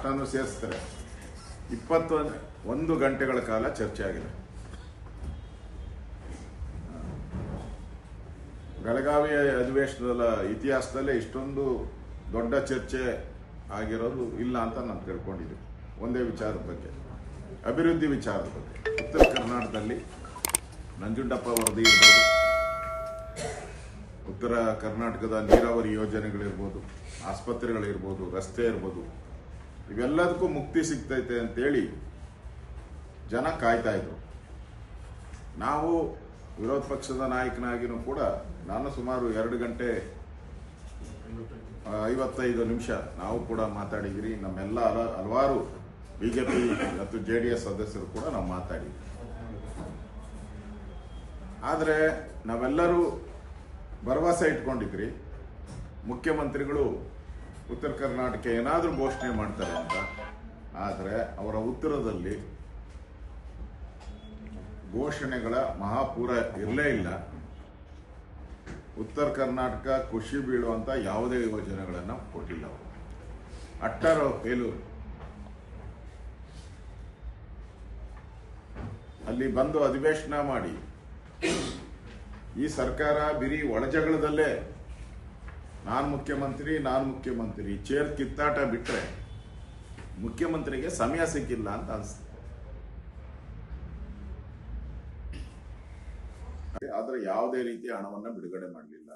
ಅಷ್ಟನ್ನು ಸೇರಿಸ್ತಾರೆ. 21 ಗಂಟೆಗಳ ಕಾಲ ಚರ್ಚೆ ಆಗಿದೆ. ಬೆಳಗಾವಿ ಅಧಿವೇಶನದ ಇತಿಹಾಸದಲ್ಲೇ ಇಷ್ಟೊಂದು ದೊಡ್ಡ ಚರ್ಚೆ ಆಗಿರೋದು ಇಲ್ಲ ಅಂತ ನಾನು ತಿಳ್ಕೊಂಡಿದ್ದೀನಿ. ಒಂದೇ ವಿಚಾರದ ಬಗ್ಗೆ, ಅಭಿವೃದ್ಧಿ ವಿಚಾರದ ಬಗ್ಗೆ. ಉತ್ತರ ಕರ್ನಾಟಕದಲ್ಲಿ ನಂಜುಂಡಪ್ಪ ವರದಿ ಇರ್ಬೋದು, ಉತ್ತರ ಕರ್ನಾಟಕದ ನೀರಾವರಿ ಯೋಜನೆಗಳಿರ್ಬೋದು, ಆಸ್ಪತ್ರೆಗಳಿರ್ಬೋದು, ರಸ್ತೆ ಇರ್ಬೋದು, ಇವೆಲ್ಲದಕ್ಕೂ ಮುಕ್ತಿ ಸಿಗ್ತೈತೆ ಅಂತೇಳಿ ಜನ ಕಾಯ್ತಾ ಇದ್ರು. ನಾವು ವಿರೋಧ ಪಕ್ಷದ ನಾಯಕನಾಗಿನೂ ಕೂಡ ನಾನು ಸುಮಾರು 2 ಗಂಟೆ 55 ನಿಮಿಷ ನಾವು ಕೂಡ ಮಾತಾಡಿದ್ರಿ. ನಮ್ಮೆಲ್ಲ ಹಲವಾರು ಬಿಜೆಪಿ ಮತ್ತು JDS ಸದಸ್ಯರು ಕೂಡ ನಾವು ಮಾತಾಡಿದ್ವಿ. ಆದರೆ ನಾವೆಲ್ಲರೂ ಭರವಸೆ ಇಟ್ಕೊಂಡಿದ್ರಿ ಮುಖ್ಯಮಂತ್ರಿಗಳು ಉತ್ತರ ಕರ್ನಾಟಕ ಏನಾದರೂ ಘೋಷಣೆ ಮಾಡ್ತಾರೆ ಅಂತ. ಆದರೆ ಅವರ ಉತ್ತರದಲ್ಲಿ ಘೋಷಣೆಗಳ ಮಹಾಪೂರ ಇರಲೇ ಇಲ್ಲ. ಉತ್ತರ ಕರ್ನಾಟಕ ಖುಷಿ ಬೀಳುವಂಥ ಯಾವುದೇ ಯೋಜನೆಗಳನ್ನು ಕೊಟ್ಟಿಲ್ಲ. ಅವರು ಅಟ್ಟರ ಫೇಲ್ಯೂರ್. ಅಲ್ಲಿ ಬಂದು ಅಧಿವೇಶನ ಮಾಡಿ ಈ ಸರ್ಕಾರ ಬಿರಿ ಒಳಜಗಳದಲ್ಲೇ ನಾನು ಮುಖ್ಯಮಂತ್ರಿ ಚೇರ್ ಕಿತ್ತಾಟ ಬಿಟ್ಟರೆ ಮುಖ್ಯಮಂತ್ರಿಗೆ ಸಮಯ ಸಿಕ್ಕಿಲ್ಲ ಅಂತ ಅನಿಸ್ತದೆ. ಆದರೆ ಯಾವುದೇ ರೀತಿಯ ಹಣವನ್ನ ಬಿಡುಗಡೆ ಮಾಡಲಿಲ್ಲ.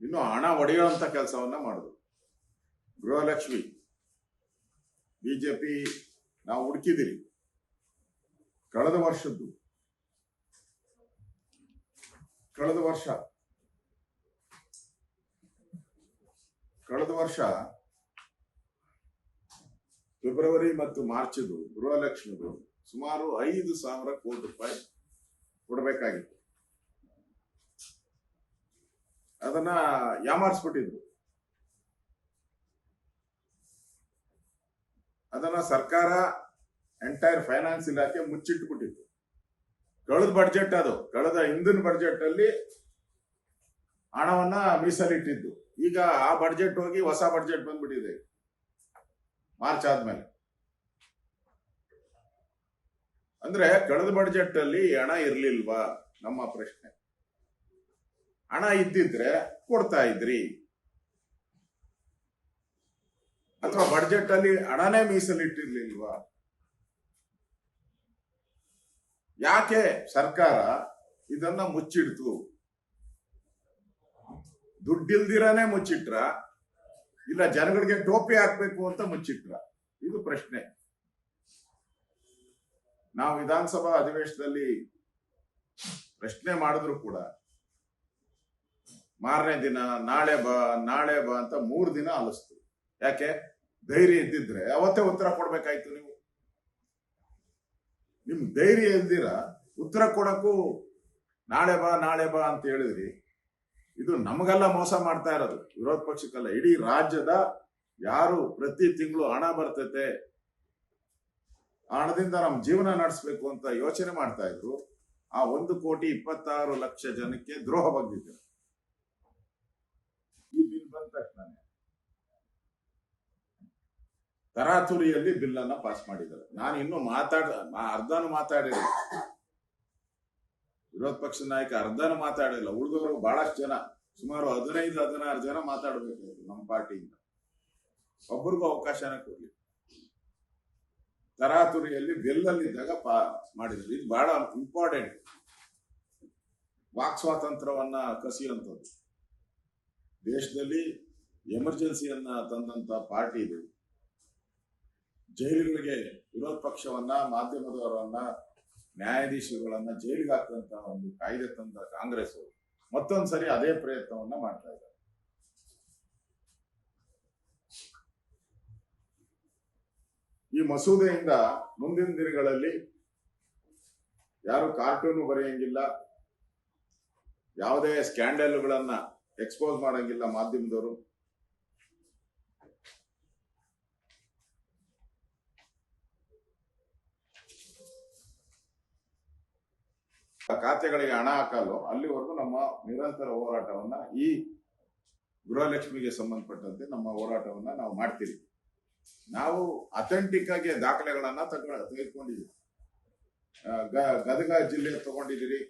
ಇನ್ನು ಹಣ ಒಡೆಯುವಂತ ಕೆಲಸವನ್ನ ಮಾಡಿದ್ರು. ಗೃಹಲಕ್ಷ್ಮಿ ಬಿಜೆಪಿ ನಾವು ಹುಡುಕಿದಿರಿ. ಕಳೆದ ವರ್ಷ ಫೆಬ್ರವರಿ ಮತ್ತು ಮಾರ್ಚ್ದು ಗೃಹಲಕ್ಷ್ಮಿದು ಸುಮಾರು 5,000 ಕೋಟಿ ರೂಪಾಯಿ ಕೊಡಬೇಕಾಗಿತ್ತು. ಅದನ್ನ ಯಾಮಾರಿಸ್ಬಿಟ್ಟಿದ್ರು. ಅದನ್ನ ಸರ್ಕಾರ ಎಂಟೈರ್ ಫೈನಾನ್ಸ್ ಇಲಾಖೆ ಮುಚ್ಚಿಟ್ಟುಬಿಟ್ಟಿತ್ತು. ಕಳೆದ ಹಿಂದಿನ ಬಡ್ಜೆಟ್ ಅಲ್ಲಿ ಹಣವನ್ನ ಮೀಸಲಿಟ್ಟಿದ್ದು. ಈಗ ಆ ಬಡ್ಜೆಟ್ ಹೋಗಿ ಹೊಸ ಬಡ್ಜೆಟ್ ಬಂದ್ಬಿಟ್ಟಿದೆ ಮಾರ್ಚ್ ಆದ್ಮೇಲೆ. ಅಂದ್ರೆ ಕಳೆದ ಬಡ್ಜೆಟ್ ಅಲ್ಲಿ ಹಣ ಇರ್ಲಿಲ್ವಾ ನಮ್ಮ ಪ್ರಶ್ನೆ. ಹಣ ಇದ್ದಿದ್ರೆ ಕೊಡ್ತಾ ಇದ್ರಿ, ಅಥವಾ ಬಡ್ಜೆಟ್ ಅಲ್ಲಿ ಹಣನೇ ಮೀಸಲಿಟ್ಟಿರ್ಲಿಲ್ವಾ? ಯಾಕೆ ಸರ್ಕಾರ ಇದನ್ನ ಮುಚ್ಚಿಡ್ತು? ದುಡ್ಡಿಲ್ದಿರಾನೇ ಮುಚ್ಚಿಟ್ರ, ಇಲ್ಲ ಜನಗಳಿಗೆ ಟೋಪಿ ಹಾಕ್ಬೇಕು ಅಂತ ಮುಚ್ಚಿಟ್ರ? ಇದು ಪ್ರಶ್ನೆ. ನಾವು ವಿಧಾನಸಭಾ ಅಧಿವೇಶನದಲ್ಲಿ ಪ್ರಶ್ನೆ ಮಾಡಿದ್ರು ಕೂಡ ಮಾರನೇ ದಿನ ನಾಳೆ ಬಾ ಅಂತ 3 ದಿನ ಆಲಿಸ್ತು. ಯಾಕೆ? ಧೈರ್ಯ ಇದ್ದಿದ್ರೆ ಅವತ್ತೇ ಉತ್ತರ ಕೊಡ್ಬೇಕಾಯ್ತು. ನಿಮ್ ಧೈರ್ಯ ಇಲ್ದಿರ ಉತ್ತರ ಕೊಡಕ್ಕೂ ನಾಳೆ ಬಾ ಅಂತ ಹೇಳಿದ್ರಿ. ಇದು ನಮಗೆಲ್ಲ ಮೋಸ ಮಾಡ್ತಾ ಇರೋದು, ವಿರೋಧ ಪಕ್ಷಕ್ಕಲ್ಲ, ಇಡೀ ರಾಜ್ಯದ ಯಾರು ಪ್ರತಿ ತಿಂಗಳು ಹಣ ಬರ್ತೈತೆ, ಹಣದಿಂದ ನಮ್ಮ ಜೀವನ ನಡೆಸಬೇಕು ಅಂತ ಯೋಚನೆ ಮಾಡ್ತಾ ಇದ್ರು. ಆ 1,26,00,000 ಜನಕ್ಕೆ ದ್ರೋಹ ಬಗ್ಗಿದ್ದಾರೆ. ಈ ಬಿಲ್ ಬಂದ ತಕ್ಷಣ ತರಾತುರಿಯಲ್ಲಿ ಬಿಲ್ ಅನ್ನ ಪಾಸ್ ಮಾಡಿದ್ದಾರೆ. ನಾನು ಇನ್ನೂ ಅರ್ಧನೂ ಮಾತಾಡಿಲ್ಲ. ವಿರೋಧ ಪಕ್ಷದ ನಾಯಕ ಅರ್ಧನೂ ಮಾತಾಡಿಲ್ಲ. ಉಳಿದವರು ಬಹಳಷ್ಟು ಜನ, ಸುಮಾರು 15-16 ಜನ ಮಾತಾಡಬೇಕು ನಮ್ಮ ಪಾರ್ಟಿಯಿಂದ. ಒಬ್ಬರಿಗೂ ಅವಕಾಶನ ಕೊಡ್ಲಿ. ತರಾತುರಿಯಲ್ಲಿ ಬಿಲ್ಲಲ್ಲಿದ್ದಾಗ ಮಾಡಿದ್ರು. ಇದು ಬಹಳ ಇಂಪಾರ್ಟೆಂಟ್. ವಾಕ್ ಸ್ವಾತಂತ್ರ್ಯವನ್ನ ಕಸಿಯುವಂಥದ್ದು. ದೇಶದಲ್ಲಿ ಎಮರ್ಜೆನ್ಸಿಯನ್ನ ತಂದಂತ ಪಾರ್ಟಿ ಇದು. ಜೈಲುಗಳಿಗೆ ವಿರೋಧ ಪಕ್ಷವನ್ನ, ಮಾಧ್ಯಮದವರನ್ನ, ನ್ಯಾಯಾಧೀಶರುಗಳನ್ನ ಜೈಲಿಗೆ ಹಾಕುವಂತ ಒಂದು ಕಾಯ್ದೆ ತಂದ ಕಾಂಗ್ರೆಸ್ ಮತ್ತೊಂದ್ಸರಿ ಅದೇ ಪ್ರಯತ್ನವನ್ನ ಮಾಡ್ತಾ ಇದ್ದಾರೆ. ಈ ಮಸೂದೆಯಿಂದ ಮುಂದಿನ ದಿನಗಳಲ್ಲಿ ಯಾರು ಕಾರ್ಟೂನು ಬರೆಯಂಗಿಲ್ಲ, ಯಾವುದೇ ಸ್ಕ್ಯಾಂಡಲ್ಗಳನ್ನ ಎಕ್ಸ್ಪೋಸ್ ಮಾಡಂಗಿಲ್ಲ ಮಾಧ್ಯಮದವರು. ಖಾತೆಗಳಿಗೆ ಹಣ ಹಾಕಲು ಅಲ್ಲಿವರೆಗೂ ನಮ್ಮ ನಿರಂತರ ಹೋರಾಟವನ್ನ, ಈ ಗೃಹಲಕ್ಷ್ಮಿಗೆ ಸಂಬಂಧಪಟ್ಟಂತೆ ನಮ್ಮ ಹೋರಾಟವನ್ನ ನಾವು ಮಾಡ್ತೀವಿ. ನಾವು ಅಥೆಂಟಿಕ್ ಆಗಿ ದಾಖಲೆಗಳನ್ನ ತೆಗೆದುಕೊಂಡಿದ್ದೀವಿ. ಗದಗ ಜಿಲ್ಲೆ ತಗೊಂಡಿದ್ದೀರಿ,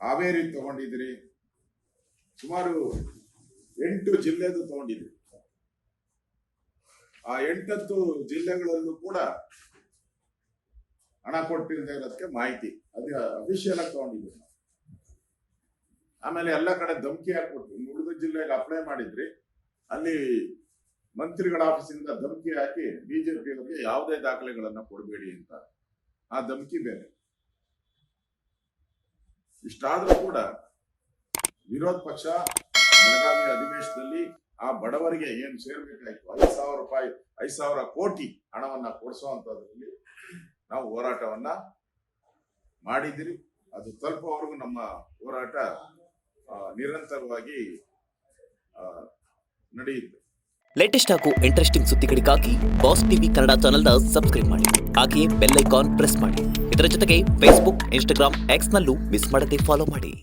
ಹಾವೇರಿ ತಗೊಂಡಿದ್ದೀರಿ, ಸುಮಾರು 8 ಜಿಲ್ಲೆದು ತಗೊಂಡಿದ್ದೀವಿ. ಆ 8 ಜಿಲ್ಲೆಗಳಲ್ಲೂ ಕೂಡ ಹಣ ಕೊಟ್ಟಿಲ್ಲದೆ ಇರೋದಕ್ಕೆ ಮಾಹಿತಿ ಅದು ಅಫಿಷಿಯಲ್ ಆಗಿ ತಗೊಂಡಿದ್ದೀವಿ. ಆಮೇಲೆ ಎಲ್ಲ ಕಡೆ ಧಮಕಿ ಹಾಕ್ಬಿಟ್ವಿ. ಉಳಿದ ಜಿಲ್ಲೆಗೆ ಅಪ್ಲೈ ಮಾಡಿದ್ರಿ, ಅಲ್ಲಿ ಮಂತ್ರಿಗಳ ಆಫೀಸಿಂದ ಧಮಕಿ ಹಾಕಿ ಬಿಜೆಪಿಯವರಿಗೆ ಯಾವುದೇ ದಾಖಲೆಗಳನ್ನ ಕೊಡಬೇಡಿ ಅಂತ ಆ ಧಮಕಿ ಬೇರೆ. ಇಷ್ಟಾದ್ರೂ ಕೂಡ ವಿರೋಧ ಪಕ್ಷ ಬೆಳಗಾವಿ ಅಧಿವೇಶನದಲ್ಲಿ ಆ ಬಡವರಿಗೆ ಏನು ಸೇರ್ಬೇಕಾಯ್ತು 5,000 ರೂಪಾಯಿ 5,000 ಕೋಟಿ ಹಣವನ್ನ ಕೊಡಿಸುವಂತದ್ರಲ್ಲಿ ನಾವು ಹೋರಾಟವನ್ನ ಮಾಡಿದಿರಿ. ಅದು ತಲುಪುವವರೆಗೂ ನಮ್ಮ ಹೋರಾಟ ನಿರಂತರವಾಗಿ ನಡೆಯುತ್ತೆ. ಲೇಟೆಸ್ಟ್ ಹಾಗೂ ಇಂಟ್ರೆಸ್ಟಿಂಗ್ ಸುದ್ದಿಗಳಿಗಾಗಿ ಬಾಸ್ ಟಿವಿ ಕನ್ನಡ ಚಾನೆಲ್ನ ಸಬ್ಸ್ಕ್ರೈಬ್ ಮಾಡಿ. ಹಾಗೆಯೇ ಬೆಲ್ ಐಕಾನ್ ಪ್ರೆಸ್ ಮಾಡಿ. ಇದರ ಜೊತೆಗೆ ಫೇಸ್ಬುಕ್, ಇನ್ಸ್ಟಾಗ್ರಾಮ್, ಎಕ್ಸ್ನಲ್ಲೂ ಮಿಸ್ ಮಾಡದೆ ಫಾಲೋ ಮಾಡಿ.